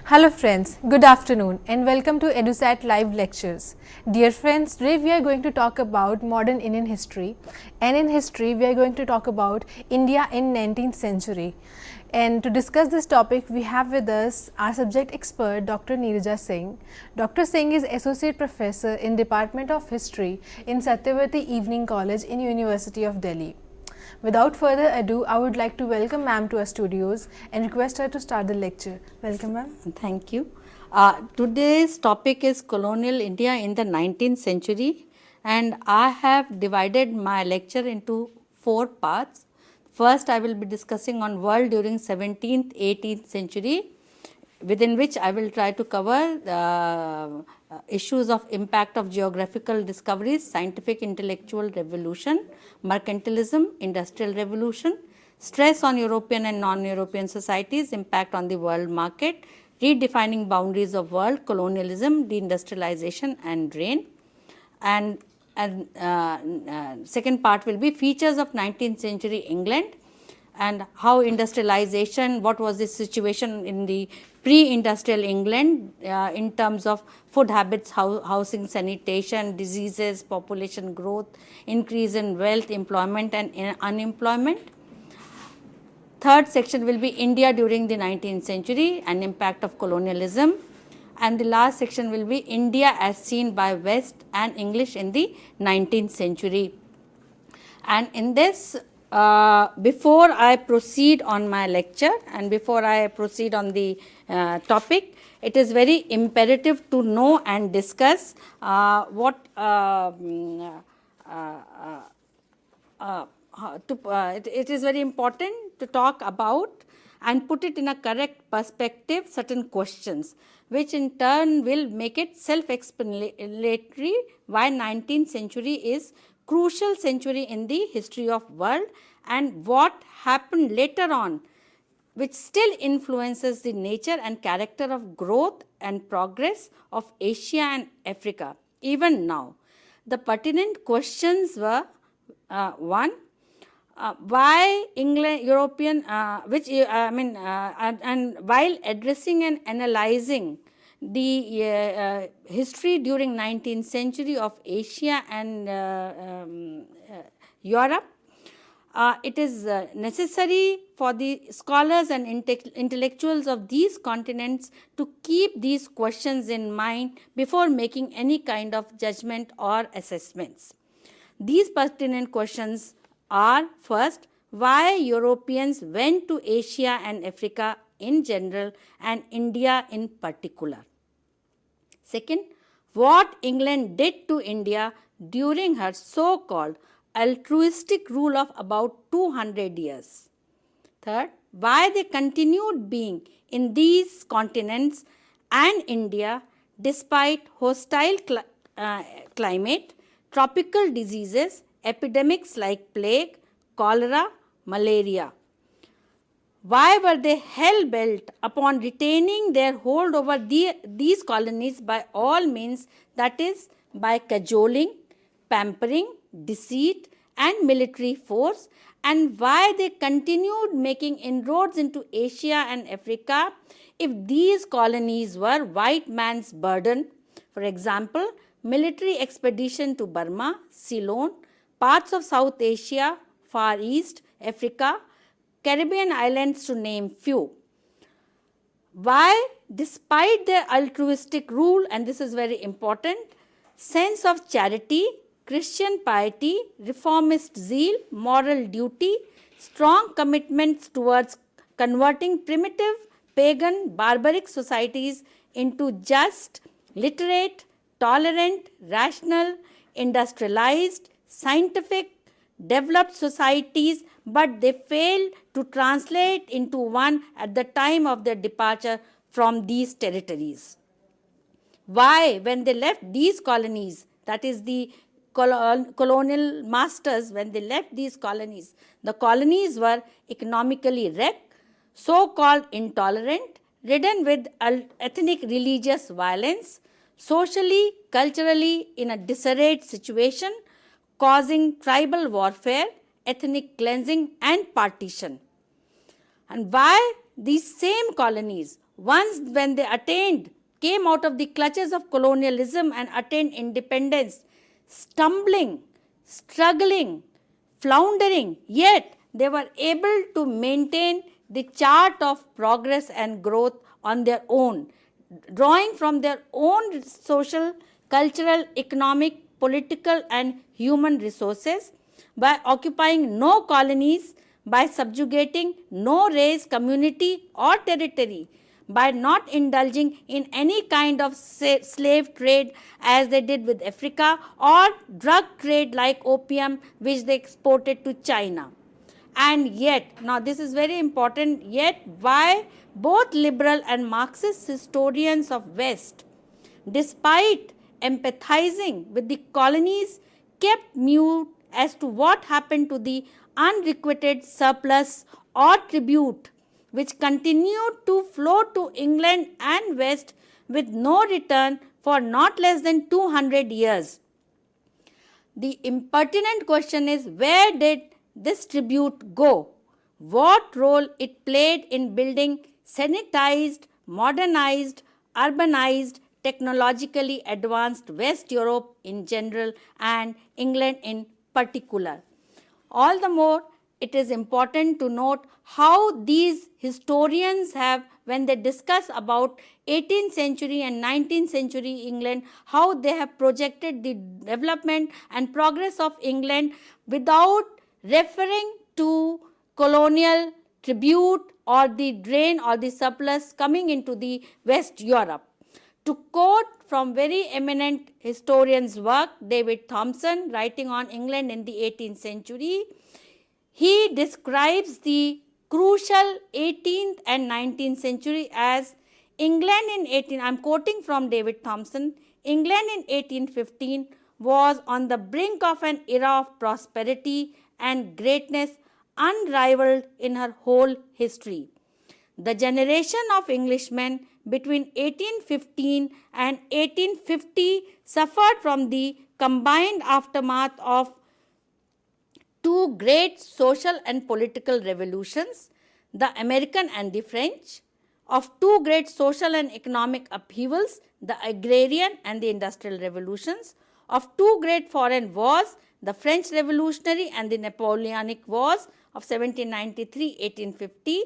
Hello friends, good afternoon and welcome to EduSat Live Lectures. Dear friends, today we are going to talk about modern Indian history, and in history we are going to talk about India in 19th century. And to discuss this topic we have with us our subject expert Dr. Neerja Singh. Dr. Singh is Associate Professor in Department of History in Satyavati Evening College in University of Delhi. Without further ado, I would like to welcome ma'am to our studios and request her to start the lecture. Welcome ma'am. Thank you. Today's topic is Colonial India in the 19th century, and I have divided my lecture into 4 parts. First, I will be discussing on world during 17th, 18th century, within which I will try to cover the issues of impact of geographical discoveries, scientific intellectual revolution, mercantilism, industrial revolution, stress on European and non-European societies, impact on the world market, redefining boundaries of world, colonialism, deindustrialization and reign. And second part will be features of 19th century England and how industrialization, what was the situation in the pre-industrial England in terms of food habits, housing, sanitation, diseases, population growth, increase in wealth, employment and unemployment. Third section will be India during the 19th century and impact of colonialism. And the last section will be India as seen by West and English in the 19th century. And in this, before I proceed on my lecture and before I proceed on the topic, it is very imperative to know and discuss it is very important to talk about and put it in a correct perspective certain questions, which in turn will make it self-explanatory why 19th century is crucial century in the history of world and what happened later on, which still influences the nature and character of growth and progress of Asia and Africa even now. The pertinent questions were one, why England, European, and while addressing and analyzing the history during 19th century of Asia and Europe, it is necessary for the scholars and intellectuals of these continents to keep these questions in mind before making any kind of judgment or assessments. These pertinent questions are: first, why Europeans went to Asia and Africa in general and India in particular. Second, what England did to India during her so-called altruistic rule of about 200 years. Third, why they continued being in these continents and India despite hostile climate, tropical diseases, epidemics like plague, cholera, malaria. Why were they hell-bent upon retaining their hold over these colonies by all means, that is, by cajoling, pampering, deceit and military force, and why they continued making inroads into Asia and Africa if these colonies were white man's burden? For example, military expedition to Burma, Ceylon, parts of South Asia, Far East, Africa, Caribbean islands to name few. Why, despite their altruistic rule, and this is very important, sense of charity, Christian piety, reformist zeal, moral duty, strong commitments towards converting primitive, pagan, barbaric societies into just, literate, tolerant, rational, industrialized, scientific, developed societies, but they failed to translate into one at the time of their departure from these territories. Why, when they left these colonies, that is the colonial masters, when they left these colonies, the colonies were economically wrecked, so-called intolerant, ridden with ethnic religious violence, socially, culturally in a disarrayed situation, causing tribal warfare, ethnic cleansing and partition. And why these same colonies once when they came out of the clutches of colonialism and attained independence, stumbling, struggling, floundering, yet they were able to maintain the chart of progress and growth on their own, drawing from their own social, cultural, economic, political, and human resources, by occupying no colonies, by subjugating no race, community, or territory, by not indulging in any kind of slave trade as they did with Africa, or drug trade like opium which they exported to China. And yet, now this is very important, yet why both liberal and Marxist historians of West, despite empathizing with the colonies, kept mute as to what happened to the unrequited surplus or tribute which continued to flow to England and West with no return for not less than 200 years. The impertinent question is, where did this tribute go? What role it played in building sanitized, modernized, urbanized, technologically advanced West Europe in general and England in particular? All the more, it is important to note how these historians have, when they discuss about 18th century and 19th century England, how they have projected the development and progress of England without referring to colonial tribute or the drain or the surplus coming into the West Europe. To quote from very eminent historian's work, David Thompson, writing on England in the 18th century, he describes the crucial 18th and 19th century as England in I'm quoting from David Thompson, England in 1815 was on the brink of an era of prosperity and greatness unrivaled in her whole history. The generation of Englishmen between 1815 and 1850 suffered from the combined aftermath of two great social and political revolutions, the American and the French, of two great social and economic upheavals, the agrarian and the industrial revolutions, of two great foreign wars, the French Revolutionary and the Napoleonic Wars of 1793-1850,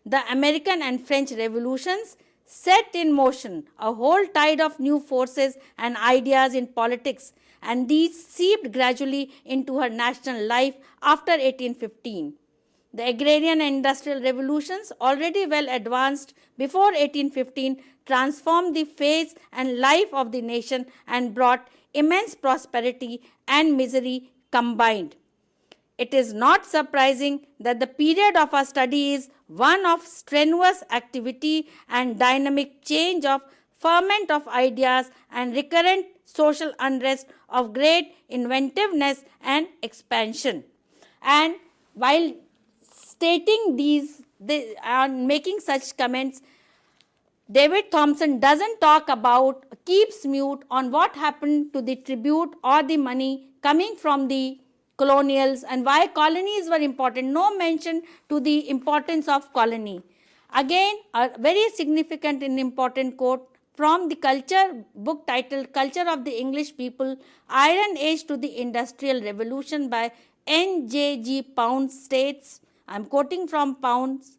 the American and French revolutions set in motion a whole tide of new forces and ideas in politics, and these seeped gradually into her national life after 1815. The agrarian and industrial revolutions, already well advanced before 1815, transformed the face and life of the nation and brought immense prosperity and misery combined. It is not surprising that the period of our study is one of strenuous activity and dynamic change, of ferment of ideas and recurrent social unrest, of great inventiveness and expansion. And while stating making such comments, David Thompson doesn't talk about, keeps mute on what happened to the tribute or the money coming from the colonials and why colonies were important. No mention to the importance of colony. Again, a very significant and important quote from the culture book titled Culture of the English People, Iron Age to the Industrial Revolution by N.J.G. Pounds states, I am quoting from Pounds,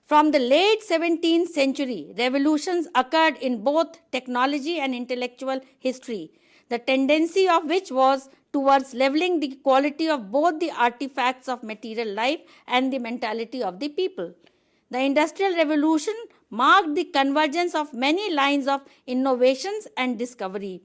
from the late 17th century, revolutions occurred in both technology and intellectual history, the tendency of which was towards leveling the quality of both the artifacts of material life and the mentality of the people. The Industrial Revolution marked the convergence of many lines of innovations and discovery.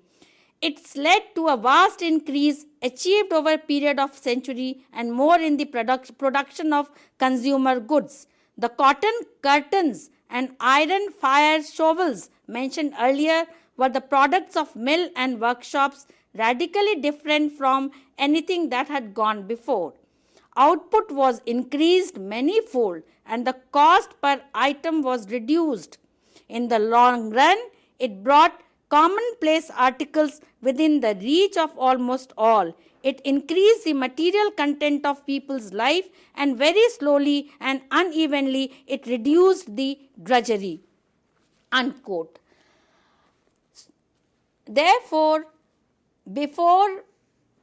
It's led to a vast increase achieved over a period of century and more in the production of consumer goods. The cotton curtains and iron fire shovels mentioned earlier were the products of mill and workshops, radically different from anything that had gone before. Output was increased many-fold and the cost per item was reduced. In the long run, it brought commonplace articles within the reach of almost all. It increased the material content of people's life, and very slowly and unevenly it reduced the drudgery. Unquote. Therefore, before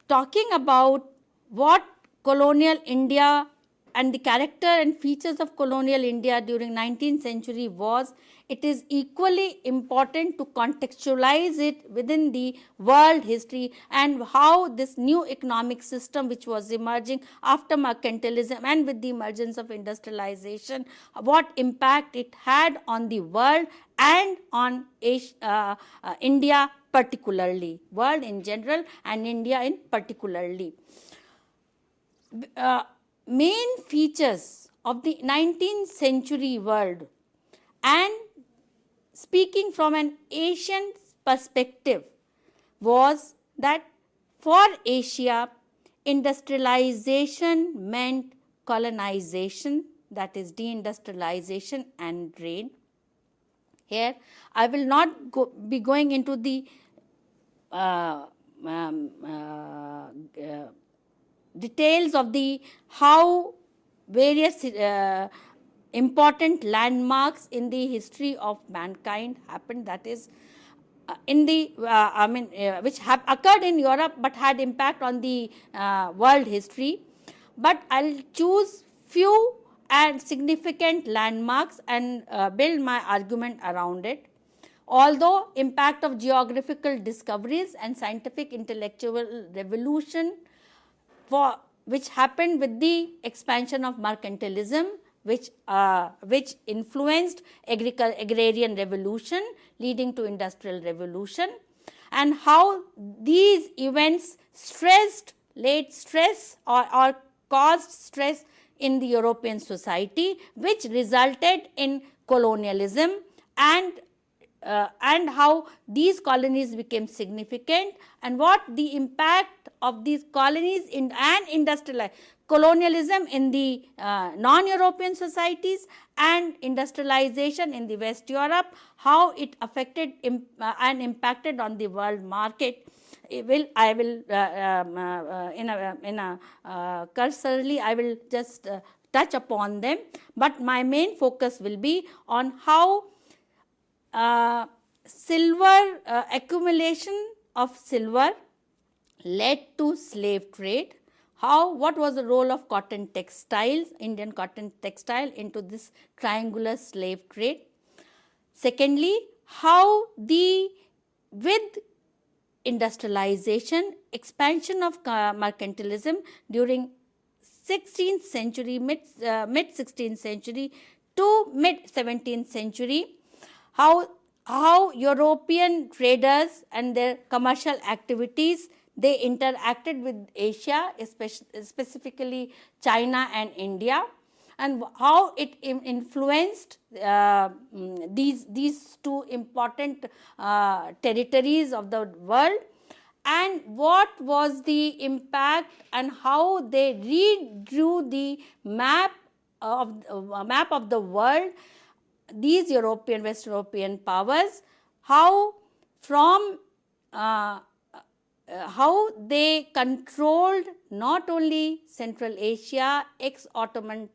talking about what colonial India and the character and features of colonial India during 19th century was, it is equally important to contextualize it within the world history and how this new economic system which was emerging after mercantilism and with the emergence of industrialization, what impact it had on the world and on India particularly, world in general and India in particularly. Main features of the 19th century world, and speaking from an Asian perspective, was that for Asia, industrialization meant colonization, that is deindustrialization and drain. Here, I will not be going into the details of the how various important landmarks in the history of mankind happened, that is in the which have occurred in Europe but had impact on the world history. But I'll choose few and significant landmarks and build my argument around it. Although impact of geographical discoveries and scientific intellectual revolution which happened with the expansion of mercantilism, which influenced agrarian revolution leading to industrial revolution, and how these events laid stress or caused stress in the European society, which resulted in colonialism, and how these colonies became significant, and what the impact of these colonies and colonialism in the non-European societies and industrialization in the West Europe, how it affected and impacted on the world market. I will cursorily I will just touch upon them, but my main focus will be on how silver accumulation of silver led to slave trade. What was the role of cotton textiles, Indian cotton textile, into this triangular slave trade? Secondly, how with industrialization, expansion of mercantilism during 16th century, mid 16th century to mid 17th century, how European traders and their commercial activities, they interacted with Asia, specifically China and India, and how it influenced these two important territories of the world, and what was the impact and how they redrew the map of the world, these West European powers, how they controlled not only Central Asia, ex-Ottoman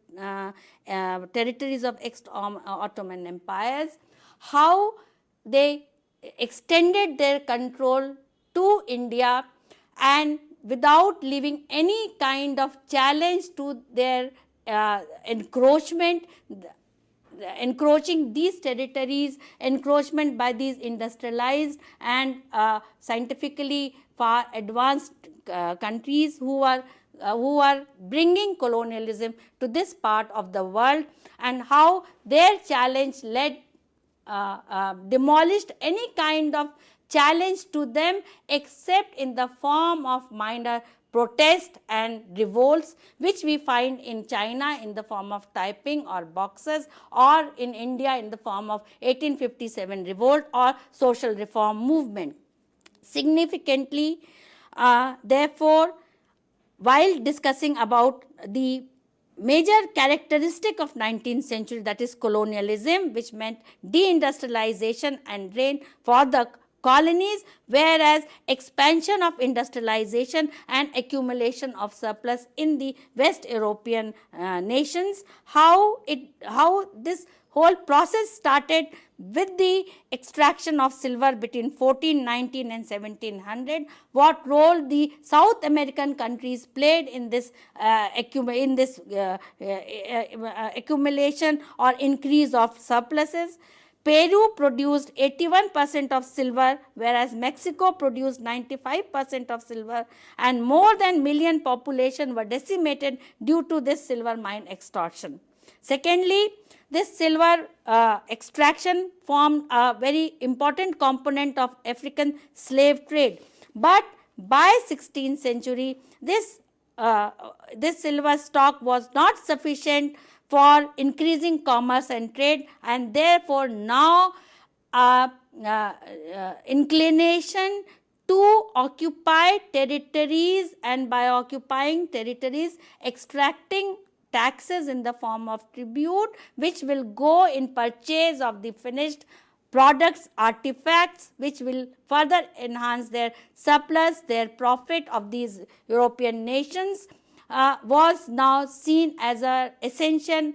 territories of ex-Ottoman empires, how they extended their control to India, and without leaving any kind of challenge to their encroachment, encroaching these territories, encroachment by these industrialized and scientifically far advanced countries who are bringing colonialism to this part of the world, and how their challenge demolished any kind of challenge to them except in the form of minor protest and revolts, which we find in China in the form of typing or boxes, or in India in the form of 1857 revolt or social reform movement. Significantly, therefore, while discussing about the major characteristic of 19th century, that is colonialism, which meant deindustrialization and drain for the colonies, whereas expansion of industrialization and accumulation of surplus in the West European nations, how this whole process started with the extraction of silver between 1419 and 1700, what role the South American countries played in this accumulation or increase of surpluses. Peru produced 81% of silver, whereas Mexico produced 95% of silver, and more than million population were decimated due to this silver mine extortion. Secondly, this silver extraction formed a very important component of African slave trade. But by 16th century, this silver stock was not sufficient for increasing commerce and trade, and therefore now inclination to occupy territories, and by occupying territories, extracting taxes in the form of tribute, which will go in purchase of the finished products, artifacts, which will further enhance their surplus, their profit of these European nations, was now seen as an essential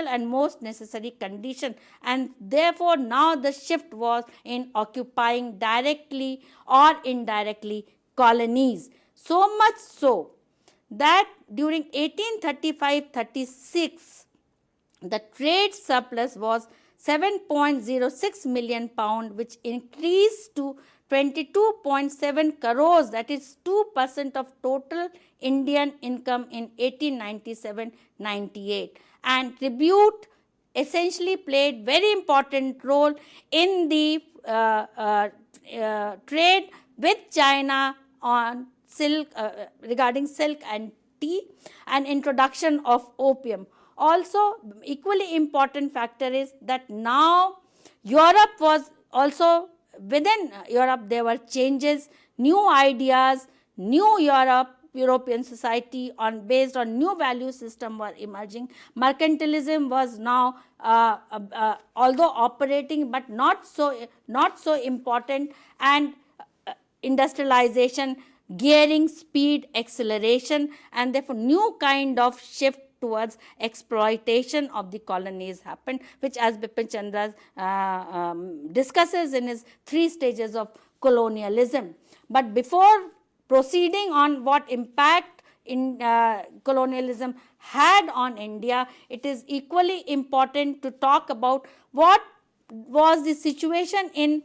and most necessary condition, and therefore now the shift was in occupying directly or indirectly colonies. So much so that during 1835-36, the trade surplus was 7.06 million pound, which increased to 22.7 crores, that is 2% of total Indian income in 1897-98. And tribute essentially played very important role in the trade with China on silk, regarding silk and tea, and introduction of opium. Also, equally important factor is that now Europe was also, within Europe there were changes, new ideas, new European society based on new value system were emerging. Mercantilism was now although operating but not so important, and industrialization, gearing, speed, acceleration, and therefore new kind of shift towards exploitation of the colonies happened, which as Bipin Chandra discusses in his 3 stages of colonialism. But before proceeding on what impact in colonialism had on India, it is equally important to talk about what was the situation in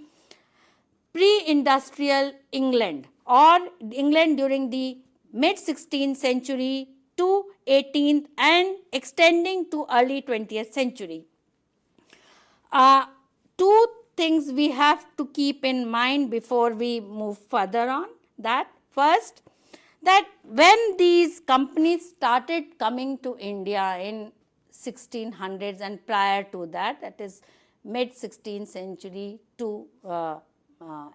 pre-industrial England, or England during the mid-16th century to 18th and extending to early 20th century. 2 things we have to keep in mind before we move further on. That first, that when these companies started coming to India in 1600s and prior to that, that is mid-16th century to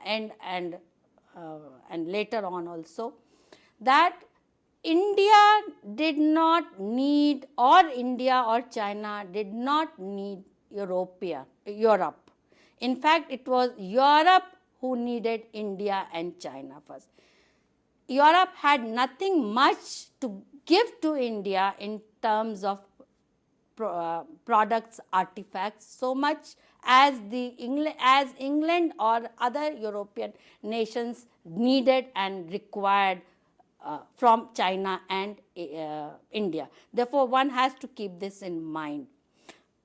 end and later on also, that India did not need, or India or China did not need Europe. In fact, it was Europe who needed India and China first. Europe had nothing much to give to India in terms of products, artifacts, so much as England or other European nations needed and required from China and India. Therefore, one has to keep this in mind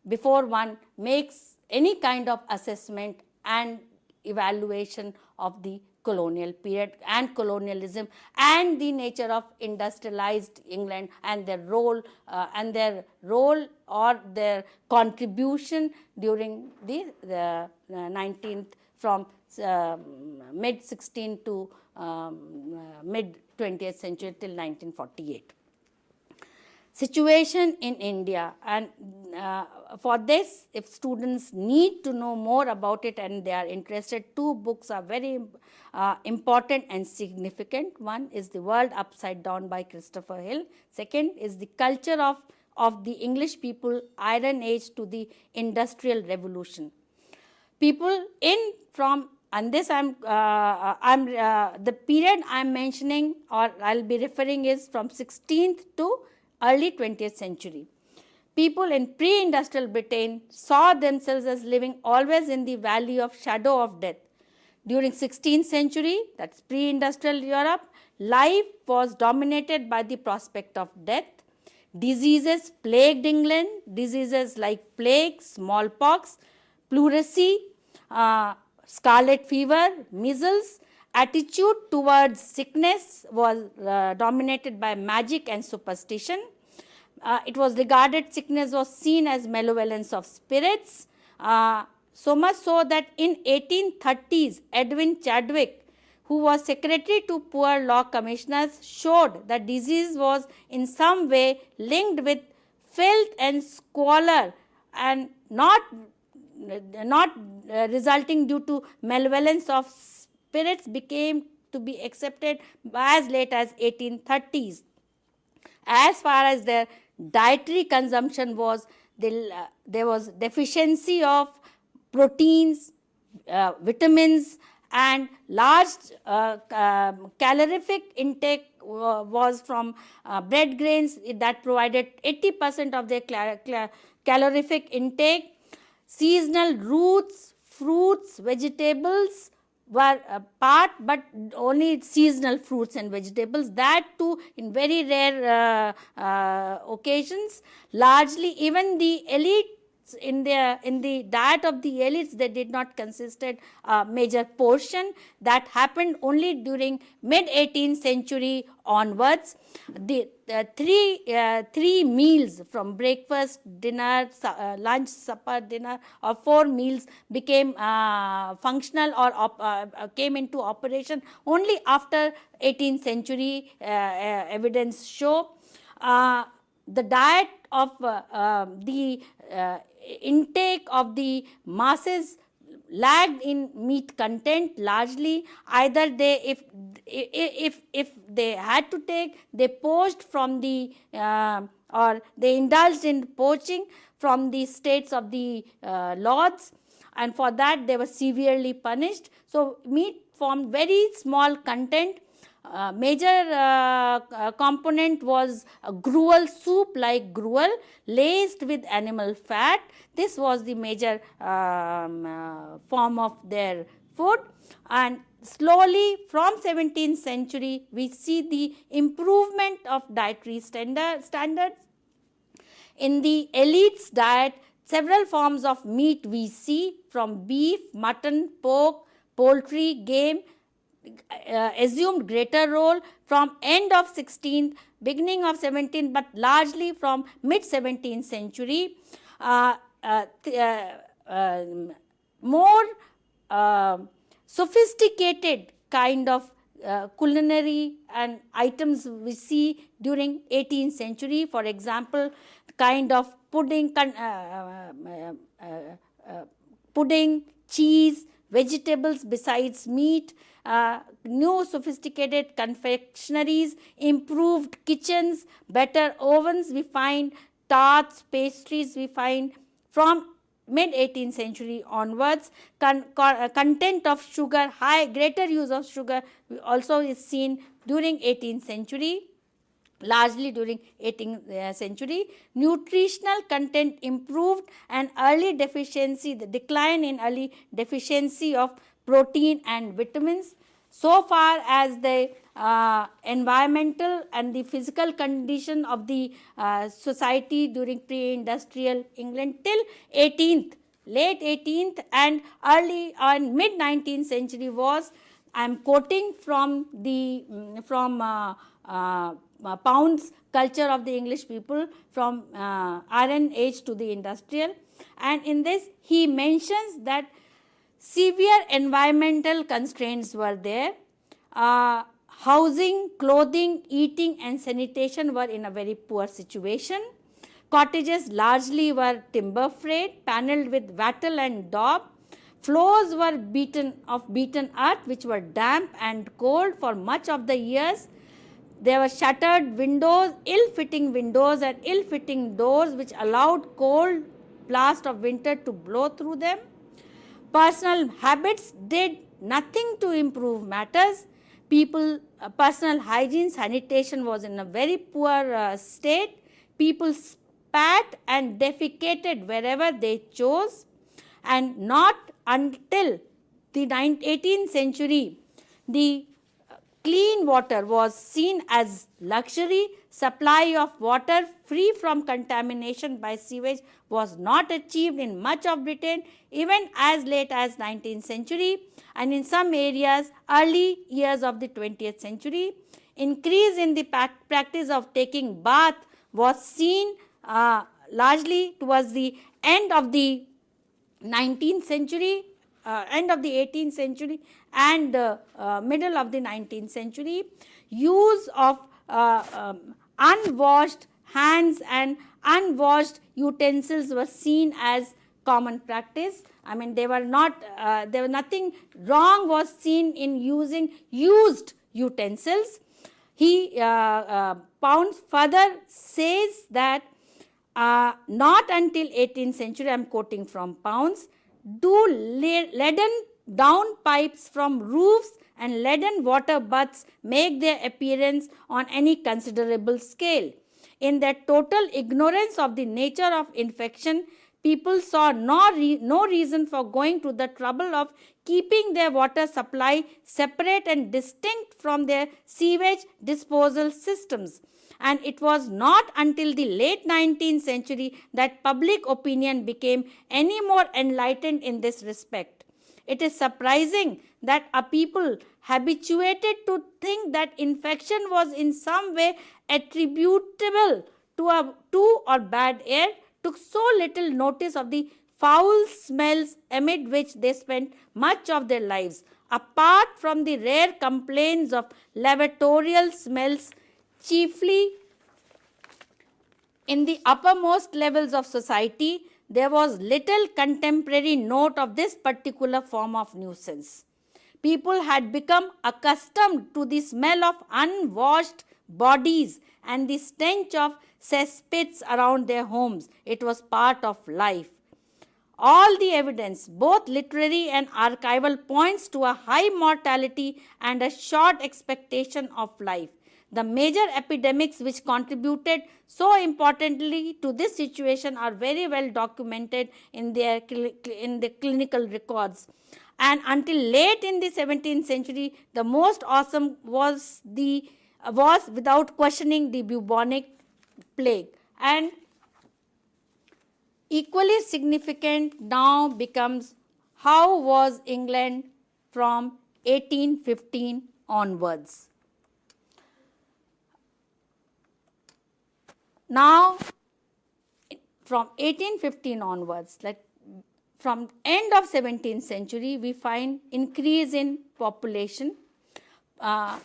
before one makes any kind of assessment and evaluation of the colonial period and colonialism and the nature of industrialized England and their role or their contribution during the 19th, from mid 16th to mid 20th century till 1948. Situation in India, and for this, if students need to know more about it and they are interested, 2 books are very important and significant. One is The World Upside Down by Christopher Hill. Second is The Culture of the English People, Iron Age to the Industrial Revolution. People from And this the period I'm mentioning or I'll be referring is from 16th to early 20th century. People in pre-industrial Britain saw themselves as living always in the valley of shadow of death. During 16th century, that's pre-industrial Europe, life was dominated by the prospect of death. Diseases plagued England, diseases like plague, smallpox, pleurisy, scarlet fever, measles. Attitude towards sickness was dominated by magic and superstition. It was regarded, sickness was seen as malevolence of spirits. So much so that in 1830s, Edwin Chadwick, who was secretary to poor law commissioners, showed that disease was in some way linked with filth and squalor and not resulting due to malevolence of spirits, became to be accepted as late as 1830s. As far as their dietary consumption was, there was deficiency of proteins, vitamins, and large calorific intake was from bread grains that provided 80% of their calorific intake. Seasonal roots, fruits, vegetables were a part, but only seasonal fruits and vegetables, that too in very rare occasions. Largely, even the elites in the diet of the elites, they did not consisted a major portion. That happened only during mid 18th century onwards. The three meals from breakfast, dinner, lunch, supper, dinner, or 4 meals became functional or came into operation only after 18th century. Evidence show the diet of the intake of the masses lagged in meat content largely. Either they, if they had to take, they poached from the or they indulged in poaching from the states of the lords, and for that they were severely punished. So meat formed very small content. Major component was gruel soup, like gruel laced with animal fat. This was the major form of their food. And slowly from 17th century we see the improvement of dietary standards. In the elite's diet, several forms of meat we see, from beef, mutton, pork, poultry, game, assumed greater role from end of 16th, beginning of 17th, but largely from mid 17th century. More sophisticated kind of culinary and items we see during 18th century. For example, kind of pudding, cheese, vegetables besides meat, new sophisticated confectionaries, improved kitchens, better ovens. We find tarts, pastries, we find from mid 18th century onwards. Content of sugar, greater use of sugar also is seen during 18th century, largely during 18th century. Nutritional content improved, and early deficiency, the decline in early deficiency of protein and vitamins. So far as the environmental and the physical condition of the society during pre-industrial England till 18th, late 18th and early and mid 19th century was, I am quoting from the Pound's culture of the English people, from Iron Age to the industrial. And in this he mentions that severe environmental constraints were there. Housing, clothing, eating and sanitation were in a very poor situation. Cottages largely were timber frame, panelled with wattle and daub. Floors were beaten earth, which were damp and cold for much of the years. There were shuttered windows, ill-fitting windows and ill-fitting doors, which allowed cold blast of winter to blow through them. Personal habits did nothing to improve matters. People, personal hygiene, sanitation was in a very poor state. People spat and defecated wherever they chose, and not until the 18th century, the clean water was seen as luxury. Supply of water free from contamination by sewage was not achieved in much of Britain even as late as 19th century, and in some areas early years of the 20th century. Increase in the practice of taking bath was seen largely towards the end of the 19th century, end of the 18th century and middle of the 19th century. Use of unwashed hands and unwashed utensils was seen as common practice. I mean, there was nothing wrong was seen in using used utensils. Pounds further says that not until 18th century, I am quoting from Pounds, do leaden downpipes from roofs and leaden water butts make their appearance on any considerable scale. In their total ignorance of the nature of infection, people saw no reason for going to the trouble of keeping their water supply separate and distinct from their sewage disposal systems. And it was not until the late 19th century that public opinion became any more enlightened in this respect. It is surprising that a people habituated to think that infection was in some way attributable to or bad air took so little notice of the foul smells amid which they spent much of their lives. Apart from the rare complaints of lavatorial smells, chiefly in the uppermost levels of society, there was little contemporary note of this particular form of nuisance. People had become accustomed to the smell of unwashed bodies and the stench of cesspits around their homes. It was part of life. All the evidence, both literary and archival, points to a high mortality and a short expectation of life. The major epidemics which contributed so importantly to this situation are very well documented in the clinical records. And until late in the 17th century, the most awesome was without questioning the bubonic plague. And equally significant now becomes how was England from 1815 onwards. Now, from 1815 onwards, like from end of 17th century, we find increase in population. Pound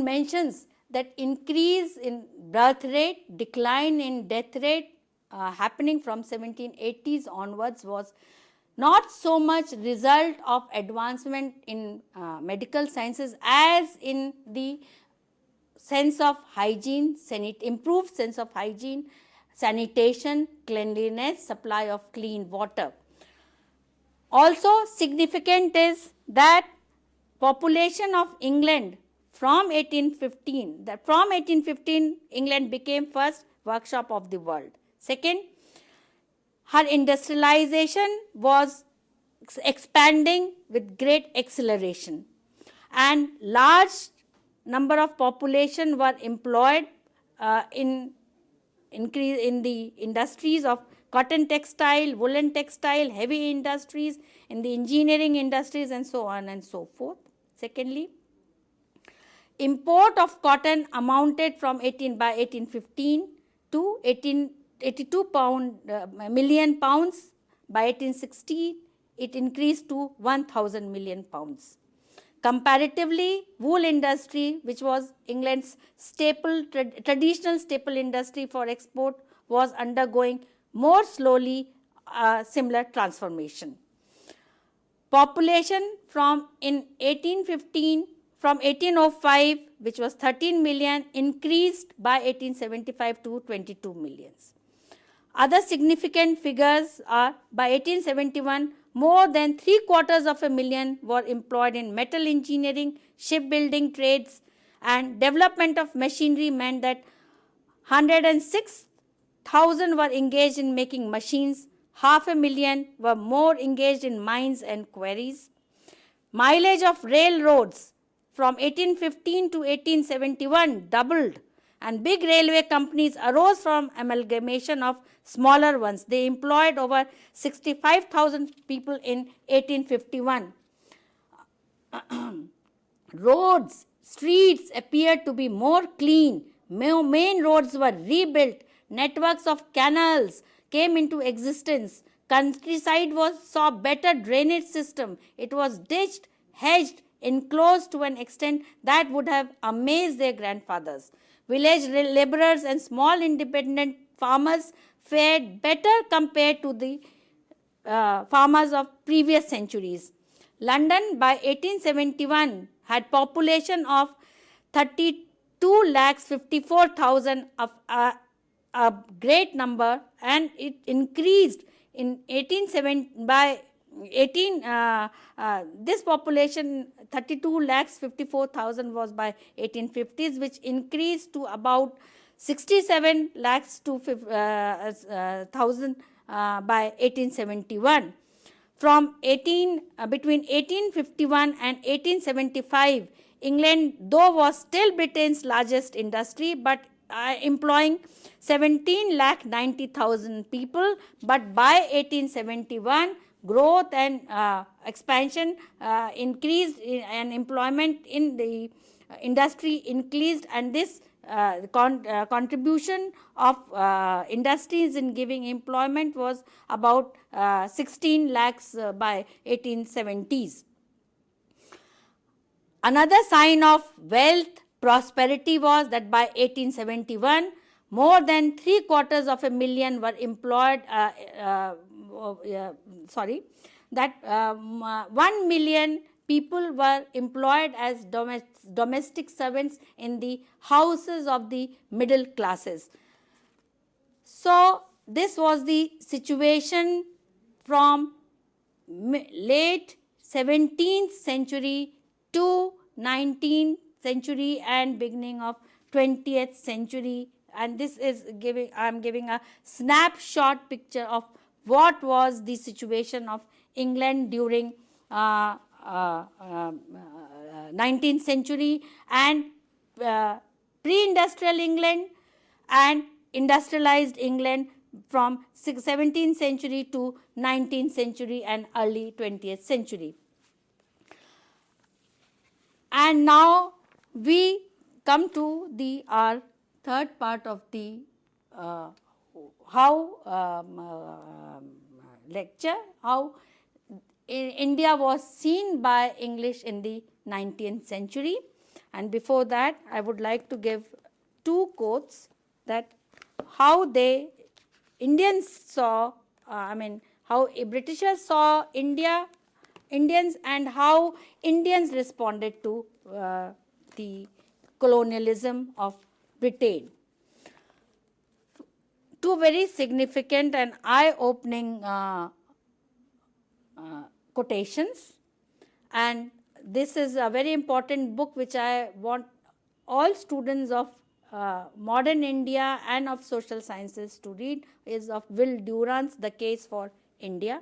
mentions that increase in birth rate, decline in death rate happening from 1780s onwards was not so much result of advancement in medical sciences as in the sense of hygiene, improved sense of hygiene, sanitation, cleanliness, supply of clean water. Also significant is that population of England from 1815, England became first workshop of the world. Second, her industrialization was expanding with great acceleration, and large number of population were employed in the industries of cotton textile, woolen textile, heavy industries, in the engineering industries and so on and so forth. Secondly, import of cotton amounted by 1815 to 82 million pounds. By 1860, it increased to 1,000 million pounds. Comparatively, wool industry, which was England's traditional staple industry for export, was undergoing more slowly similar transformation. Population from 1805, which was 13 million, increased by 1875 to 22 millions. Other significant figures are by 1871, more than 750,000 were employed in metal engineering, shipbuilding trades, and development of machinery meant that 106,000 were engaged in making machines, 500,000 were more engaged in mines and quarries. Mileage of railroads from 1815 to 1871 doubled, and big railway companies arose from amalgamation of smaller ones. They employed over 65,000 people in 1851. Roads, streets appeared to be more clean. Main roads were rebuilt. Networks of canals came into existence. Countryside saw better drainage system. It was ditched, hedged, enclosed to an extent that would have amazed their grandfathers. Village laborers and small independent farmers fared better compared to the farmers of previous centuries. London by 1871 had population of 32,54,000, of a great number, and it increased in 1870 by 18 this population 32,54,000 was by 1850s, which increased to about 67 lakhs to thousand by 1871. From between 1851 and 1875, England, though, was still Britain's largest industry, but employing 17,90,000 people. But by 1871, growth and expansion increased, and employment in the industry increased, and this contribution of industries in giving employment was about 16 lakhs by 1870s. Another sign of wealth, prosperity was that by 1871, more than 750,000 were employed, that 1 million people were employed as domestic servants in the houses of the middle classes. So, this was the situation from late 17th century to 19th century and beginning of 20th century, and this is I am giving a snapshot picture of what was the situation of England during 19th century and pre-industrial England and industrialized England from 17th century to 19th century and early 20th century. And now we come to our third part of the lecture, how India was seen by English in the 19th century. And before that, I would like to give two quotes that how Indians saw, how Britishers saw Indians and how Indians responded to the colonialism of Britain. Two very significant and eye-opening quotations, and this is a very important book which I want all students of modern India and of social sciences to read, is of Will Durant's The Case for India.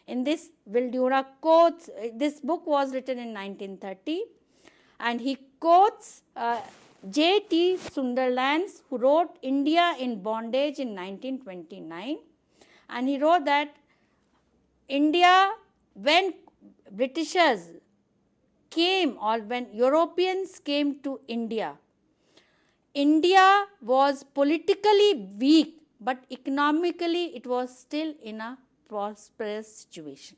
In this, Will Durant quotes, this book was written in 1930, and he quotes J.T. Sunderland, who wrote India in Bondage in 1929, and he wrote that India, when Britishers came or when Europeans came to India, India was politically weak, but economically it was still in a prosperous situation.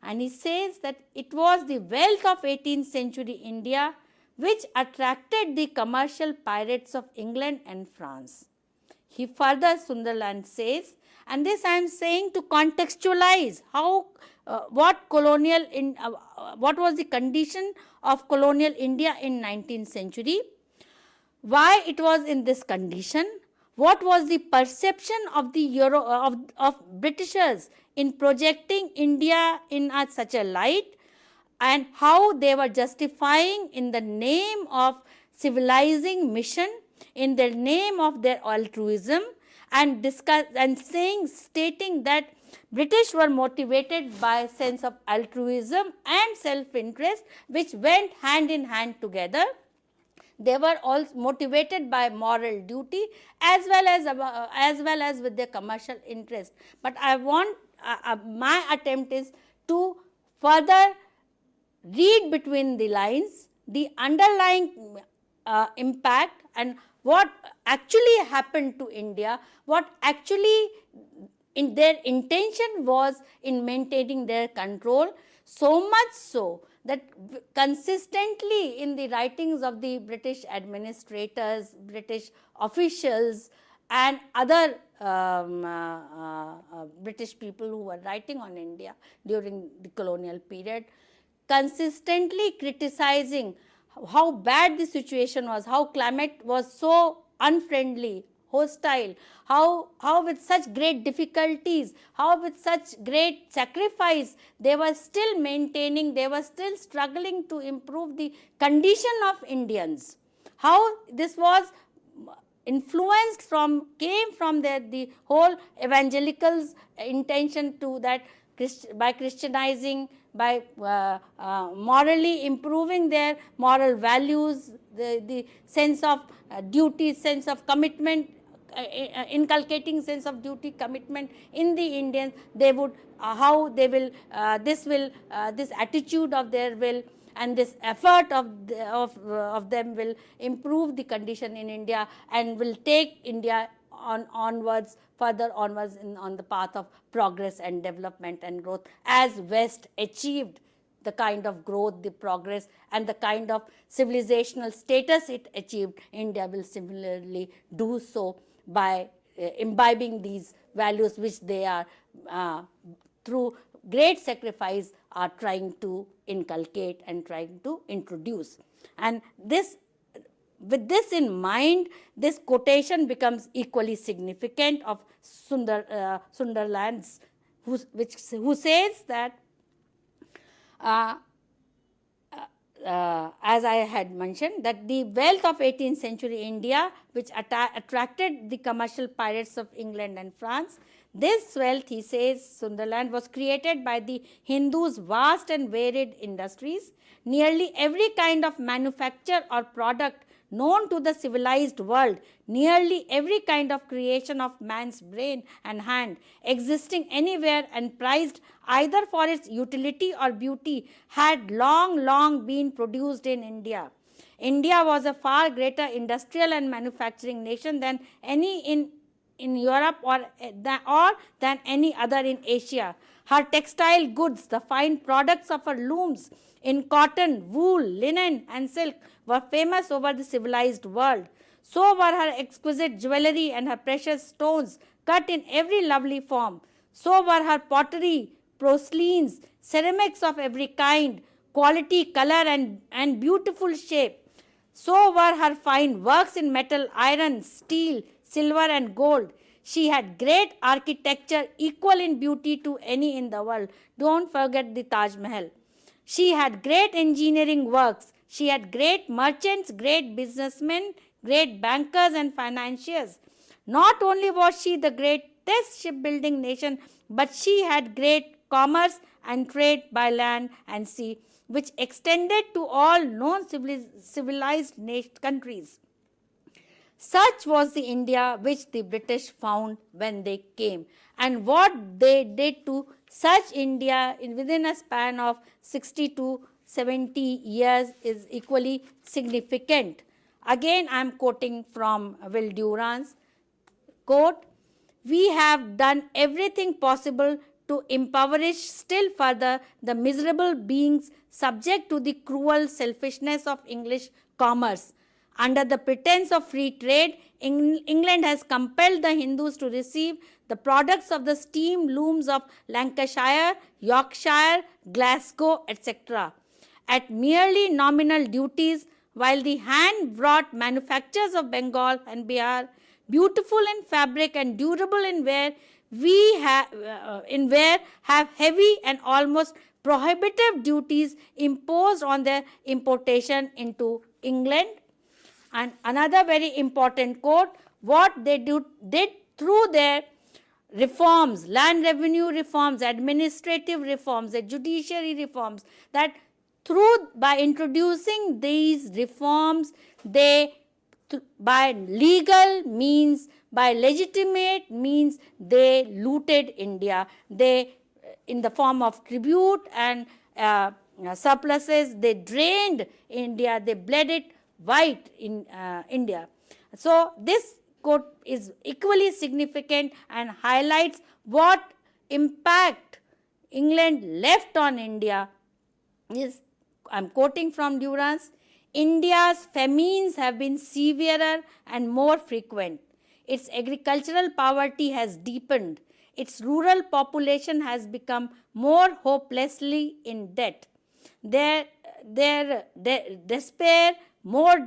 And he says that it was the wealth of 18th century India which attracted the commercial pirates of England and France. He further, Sunderland says, and this I am saying to contextualize how what was the condition of colonial India in 19th century, why it was in this condition, what was the perception of the of Britishers in projecting India in such a light, and how they were justifying in the name of civilizing mission, in the name of their altruism, and stating that British were motivated by a sense of altruism and self-interest, which went hand in hand together. They were also motivated by moral duty as well as with their commercial interest. But I want my attempt is to further read between the lines the underlying impact and what actually happened to India, what actually in their intention was in maintaining their control, so much so that consistently in the writings of the British administrators, British officials and other British people who were writing on India during the colonial period, consistently criticizing how bad the situation was, how climate was so unfriendly, hostile, how with such great difficulties, how with such great sacrifice they were still maintaining, they were still struggling to improve the condition of Indians. How this was influenced came from the whole evangelicals' intention to that by Christianizing, by morally improving their moral values, the sense of duty, sense of commitment, inculcating sense of duty, commitment in the Indians. They would how they will this attitude of their will and this effort of them will improve the condition in India and will take India further onwards on the path of progress and development and growth, as West achieved the kind of growth, the progress and the kind of civilizational status it achieved. India will similarly do so by imbibing these values which they are through great sacrifice are trying to inculcate and trying to introduce. And with this in mind, this quotation becomes equally significant of Sunderland's, who says that, as I had mentioned, that the wealth of 18th century India, which attracted the commercial pirates of England and France, this wealth, he says, Sunderland, was created by the Hindus' vast and varied industries. Nearly every kind of manufacture or product known to the civilized world, nearly every kind of creation of man's brain and hand, existing anywhere and prized either for its utility or beauty, had long been produced in India. India was a far greater industrial and manufacturing nation than any in Europe or than any other in Asia. Her textile goods, the fine products of her looms in cotton, wool, linen and silk were famous over the civilized world. So were her exquisite jewellery and her precious stones cut in every lovely form. So were her pottery, porcelains, ceramics of every kind, quality, colour and beautiful shape. So were her fine works in metal, iron, steel, silver and gold. She had great architecture equal in beauty to any in the world. Don't forget the Taj Mahal. She had great engineering works. She had great merchants, great businessmen, great bankers and financiers. Not only was she the greatest shipbuilding nation, but she had great commerce and trade by land and sea, which extended to all known civilized countries. Such was the India which the British found when they came, and what they did to such India within a span of 60 to 70 years is equally significant. Again, I am quoting from Will Durant's quote, "We have done everything possible to impoverish still further the miserable beings subject to the cruel selfishness of English commerce. Under the pretense of free trade, England has compelled the Hindus to receive the products of the steam looms of Lancashire, Yorkshire, Glasgow, etc. at merely nominal duties, while the hand-wrought manufactures of Bengal and Bihar, beautiful in fabric and durable in wear, where have heavy and almost prohibitive duties imposed on their importation into England. And another very important quote, what they did through their reforms, land revenue reforms, administrative reforms, the judiciary reforms, that by introducing these reforms, they, by legal means, by legitimate means, they looted India. They, in the form of tribute and surpluses, they drained India, they bled it white in India. So this quote is equally significant and highlights what impact England left on India. Is, I'm quoting from Durance, India's famines have been severer and more frequent. Its agricultural poverty has deepened. Its rural population has become more hopelessly in debt. Their despair more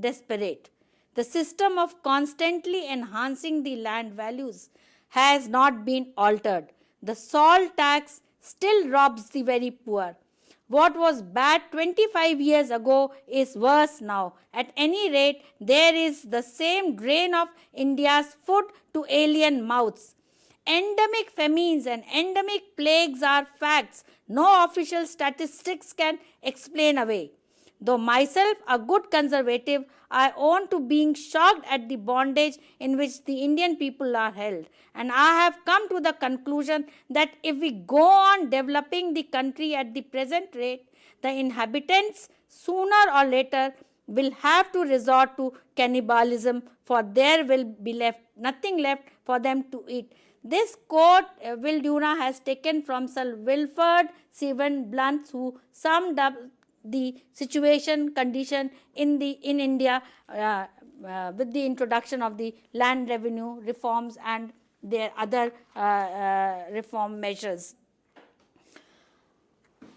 desperate. The system of constantly enhancing the land values has not been altered. The salt tax still robs the very poor. What was bad 25 years ago is worse now. At any rate, there is the same drain of India's food to alien mouths. Endemic famines and endemic plagues are facts no official statistics can explain away. Though myself a good conservative, I own to being shocked at the bondage in which the Indian people are held. And I have come to the conclusion that if we go on developing the country at the present rate, the inhabitants sooner or later will have to resort to cannibalism, for there will be nothing left for them to eat. This quote Will Durant has taken from Sir Wilfred Stephen Blunt, who summed up the condition in India with the introduction of the land revenue reforms and their other reform measures.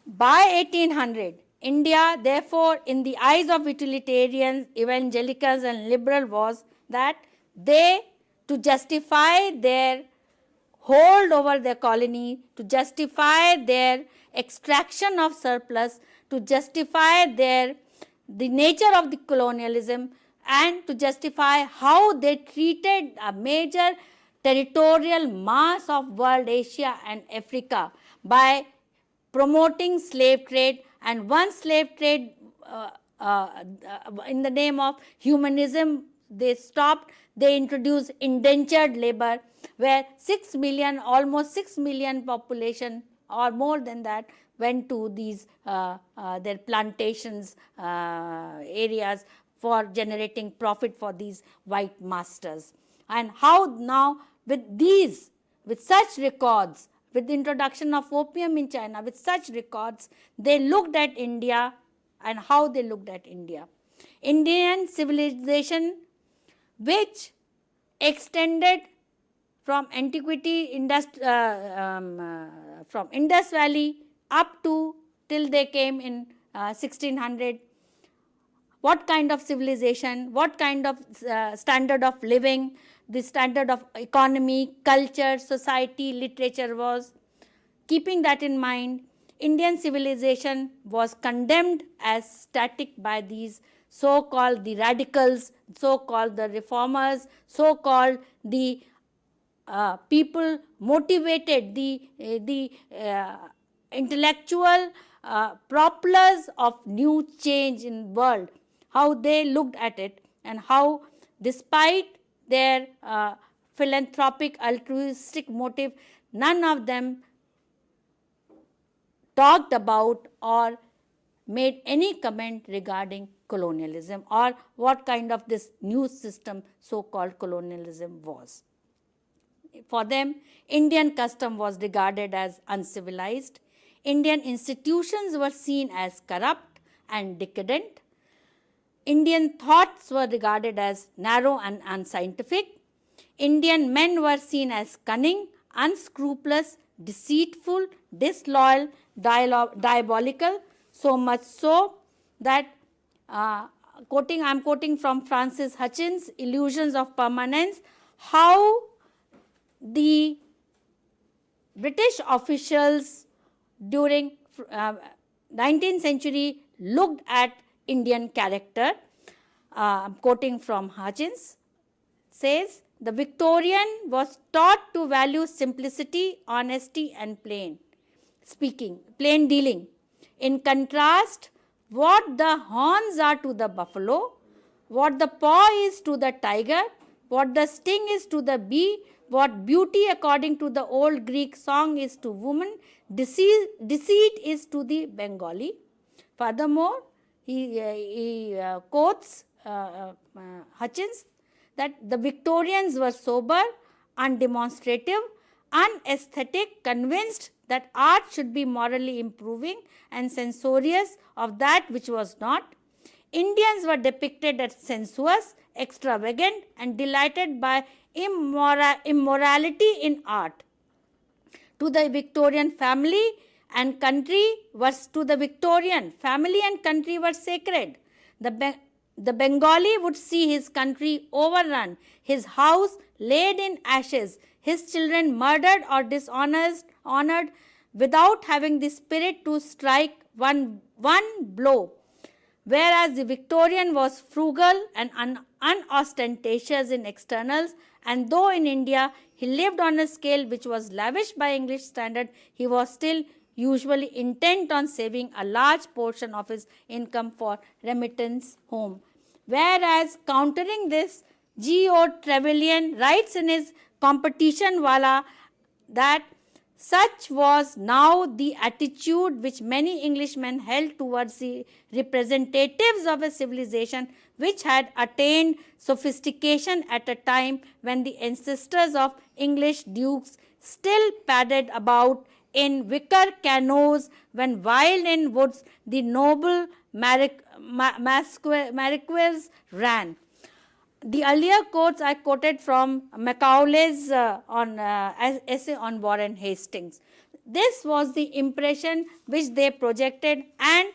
By 1800, India, therefore, in the eyes of utilitarians, evangelicals and liberals, was that they, to justify their hold over their colony, to justify their extraction of surplus, to justify the nature of the colonialism, and to justify how they treated a major territorial mass of world Asia and Africa by promoting slave trade, and one slave trade in the name of humanism they introduced indentured labor, where 6 million, almost 6 million population or more than that went to these their plantations areas for generating profit for these white masters. And how now with such records, with the introduction of opium in China, with such records, they looked at India and how they looked at India. Indian civilization, which extended from antiquity, from Indus Valley up to till they came in 1600. What kind of civilization, what kind of standard of living, the standard of economy, culture, society, literature was. Keeping that in mind, Indian civilization was condemned as static by these so-called the radicals, so-called the reformers, so-called the people motivated, the intellectual propellers of new change in world, how they looked at it, and how despite their philanthropic altruistic motive, none of them talked about or made any comment regarding colonialism or what kind of this new system so-called colonialism was. For them, Indian custom was regarded as uncivilized. Indian institutions were seen as corrupt and decadent. Indian thoughts were regarded as narrow and unscientific. Indian men were seen as cunning, unscrupulous, deceitful, disloyal, diabolical, so much so that I am quoting from Francis Hutchins' Illusions of Permanence, how the British officials during 19th century looked at Indian character. I'm quoting from Hutchins, says, the Victorian was taught to value simplicity, honesty and plain dealing. In contrast, what the horns are to the buffalo, what the paw is to the tiger, what the sting is to the bee, what beauty according to the old Greek song is to woman, deceit is to the Bengali. Furthermore, he quotes Hutchins that the Victorians were sober, undemonstrative, unaesthetic, convinced that art should be morally improving and censorious of that which was not. Indians were depicted as sensuous, extravagant and delighted by immorality in art. To the Victorian family and country was sacred. The Bengali would see his country overrun, his house laid in ashes, his children murdered or dishonored without having the spirit to strike one blow. Whereas the Victorian was frugal and unostentatious in externals, and though in India he lived on a scale which was lavish by English standard, he was still usually intent on saving a large portion of his income for remittance home. Whereas countering this, G.O. Trevelyan writes in his Competition Wala that such was now the attitude which many Englishmen held towards the representatives of a civilization which had attained sophistication at a time when the ancestors of English dukes still padded about in wicker canoes, when wild in woods the noble Marquess ran. The earlier quotes I quoted from Macaulay's essay on Warren Hastings. This was the impression which they projected, and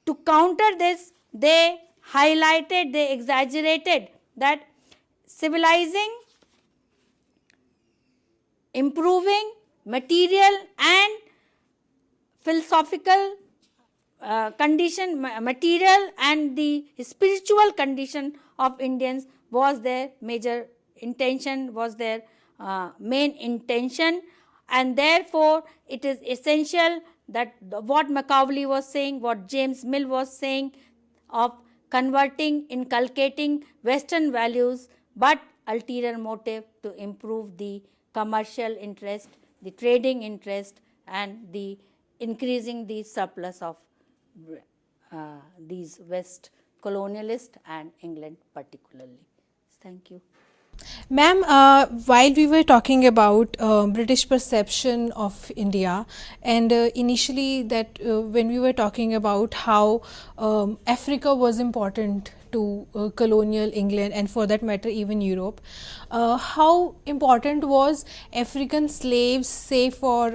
to counter this, they highlighted, they exaggerated that civilizing, improving, material and philosophical condition, material and the spiritual condition of Indians was their major intention, was their main intention, and therefore it is essential that what Macaulay was saying, what James Mill was saying of converting, inculcating Western values, but ulterior motive to improve the commercial interest, the trading interest and the increasing the surplus of these West colonialists and England particularly. Thank you. Ma'am, while we were talking about British perception of India, and initially that when we were talking about how Africa was important to colonial England and for that matter even Europe, how important was African slaves, say for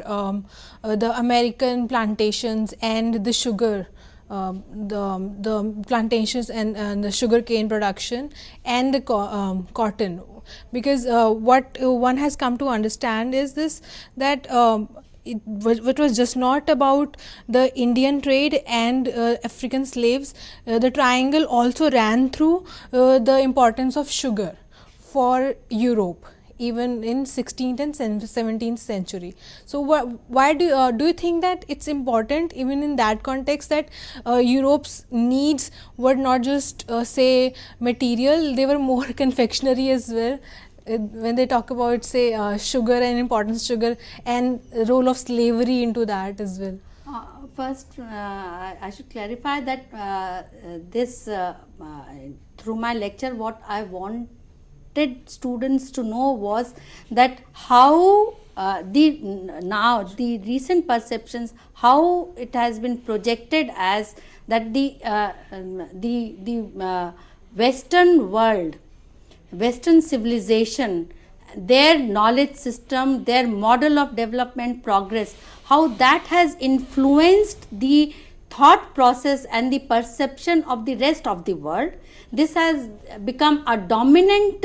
the American plantations and the sugar, the plantations and the sugar cane production and the cotton, because what one has come to understand is this, that it was just not about the Indian trade and African slaves. The triangle also ran through the importance of sugar for Europe, even in 16th and 17th century. So why do you think that it's important even in that context that Europe's needs were not just say material, they were more confectionery as well? When they talk about say sugar and importance sugar and role of slavery into that as well. First, I should clarify that this through my lecture, what I wanted students to know was that how the recent perceptions, how it has been projected as that the Western world, Western civilization, their knowledge system, their model of development progress, how that has influenced the thought process and the perception of the rest of the world. This has become a dominant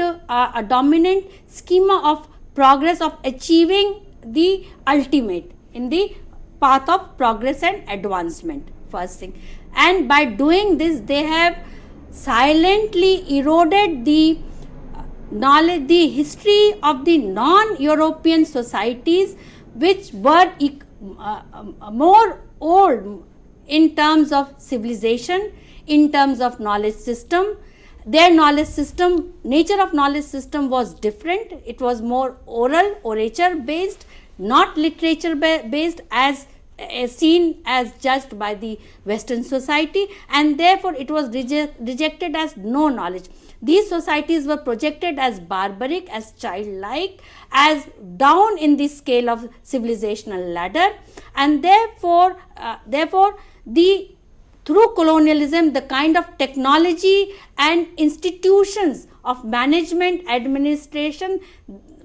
schema of progress, of achieving the ultimate in the path of progress and advancement, first thing. And by doing this, they have silently eroded the knowledge, the history of the non-European societies, which were more old in terms of civilization, in terms of knowledge system. Their knowledge system, nature of knowledge system was different. It was more oral, orature based, not literature based, as seen as judged by the Western society, and therefore it was rejected as no knowledge. These societies were projected as barbaric, as childlike, as down in the scale of civilizational ladder, and therefore through colonialism, the kind of technology and institutions of management, administration,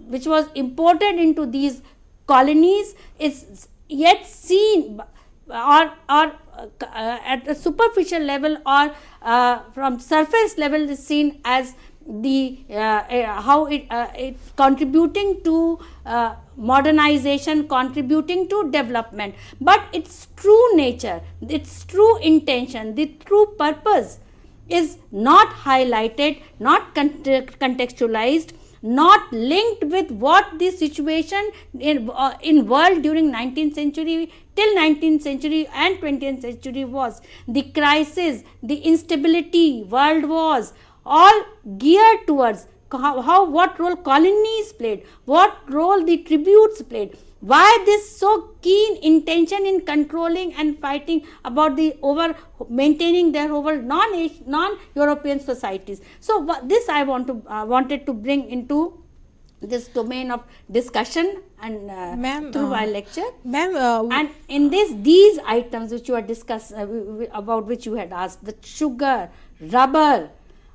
which was imported into these colonies, is yet seen or at a superficial level or from surface level is seen as the how it contributing to modernization, contributing to development, but its true nature, its true intention, the true purpose is not highlighted, not contextualized, not linked with what the situation in world during 19th century till 19th century and 20th century was. The crisis, the instability, world wars, all geared towards what role colonies played, what role the tributes played, why this so keen intention in controlling and fighting about the maintaining their over non-European societies. So this I wanted to bring into this domain of discussion and through my lecture. And in these items which you are about which you had asked, the sugar, rubber,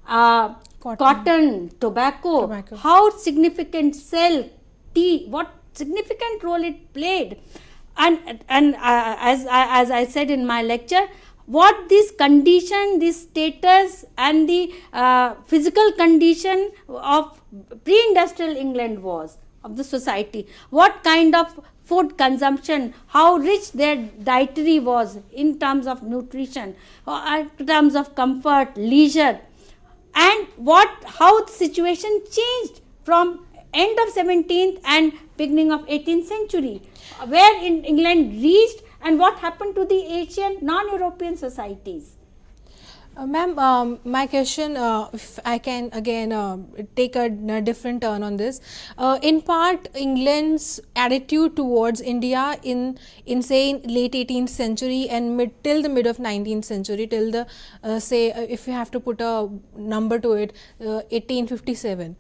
cotton, tobacco, how significant silk, tea, what significant role it played, and as I said in my lecture, what this condition, this status and the physical condition of pre-industrial England was, of the society, what kind of food consumption, how rich their dietary was in terms of nutrition, in terms of comfort, leisure, and how the situation changed from end of 17th and beginning of 18th century, where in England reached, and what happened to the Asian non-European societies. Ma'am, my question, if I can again take a different turn on this. In part, England's attitude towards India in say late 18th century and till the mid of 19th century, till the say if you have to put a number to it, 1857,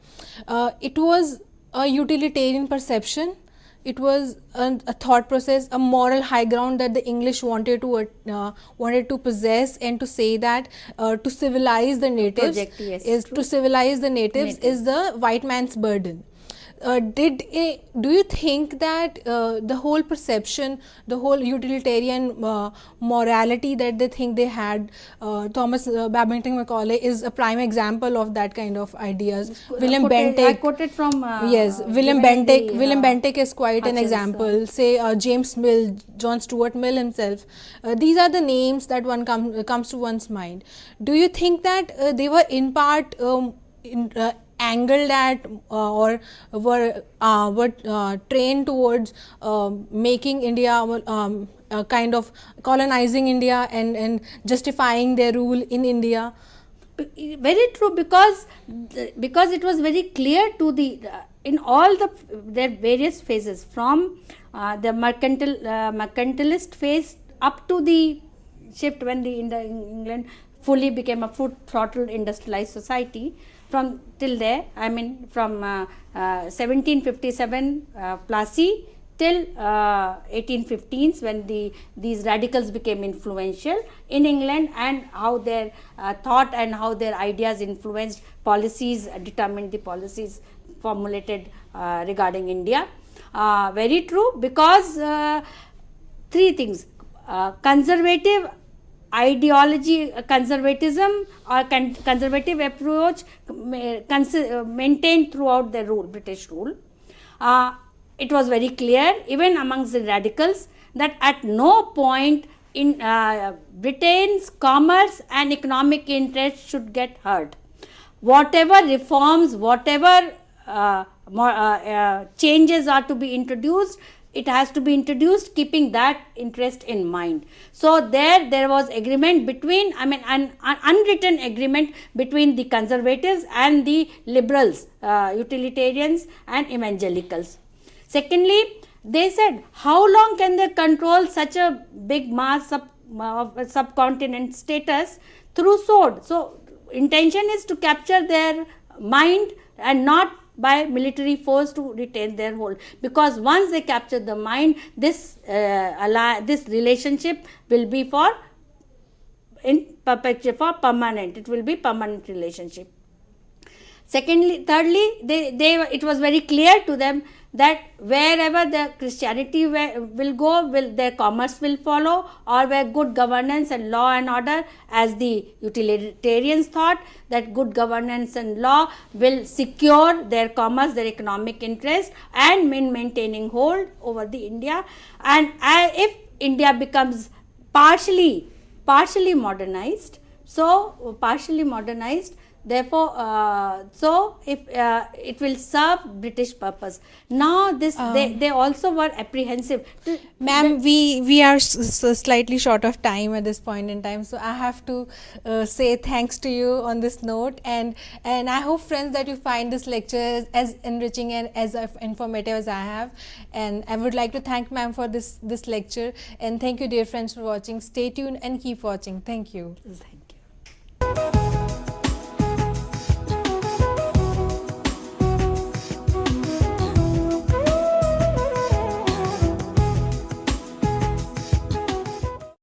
it was a utilitarian perception. It was a thought process, a moral high ground that the English wanted to possess, and to say that to civilize the natives is the white man's burden. Do you think that the whole perception, the whole utilitarian morality that they think they had, Thomas Babington Macaulay is a prime example of that kind of ideas. William Bentinck, I quoted from yes, William Bentinck is quite an example. Say James Mill, John Stuart Mill himself. These are the names that one comes to one's mind. Do you think that they were in part angled at or were trained towards making India kind of colonizing India and justifying their rule in India? Very true, because it was very clear to the in all their various phases, from the mercantilist phase up to the shift when the England fully became a full throttled industrialized society. From till there, I mean from 1757 Plassey till 1815s, when these radicals became influential in England, and how their thought and how their ideas influenced policies, determined the policies formulated regarding India. Very true, because three things: conservative ideology, conservatism or conservative approach maintained throughout the British rule. it was very clear, even amongst the radicals, that at no point in Britain's commerce and economic interests should get hurt. Whatever reforms, whatever changes are to be introduced, it has to be introduced keeping that interest in mind. So there was agreement between, an unwritten agreement between the conservatives and the liberals, utilitarians and evangelicals. Secondly, they said, how long can they control such a big mass of subcontinent status through sword? So intention is to capture their mind and not by military force to retain their hold, because once they capture the mind, this relationship will be for permanent. It will be permanent relationship. Secondly, thirdly, it was very clear to them that wherever the Christianity will go, their commerce will follow, or where good governance and law and order, as the utilitarians thought, that good governance and law will secure their commerce, their economic interest, and maintaining hold over the India. And if India becomes partially modernized, therefore, so if it will serve British purpose. Now this they also were apprehensive. Ma'am, we are slightly short of time at this point in time, so I have to say thanks to you on this note, and I hope, friends, that you find this lecture as enriching and as informative as I have. And I would like to thank ma'am for this lecture, and thank you, dear friends, for watching. Stay tuned and keep watching. Thank you. Thank you.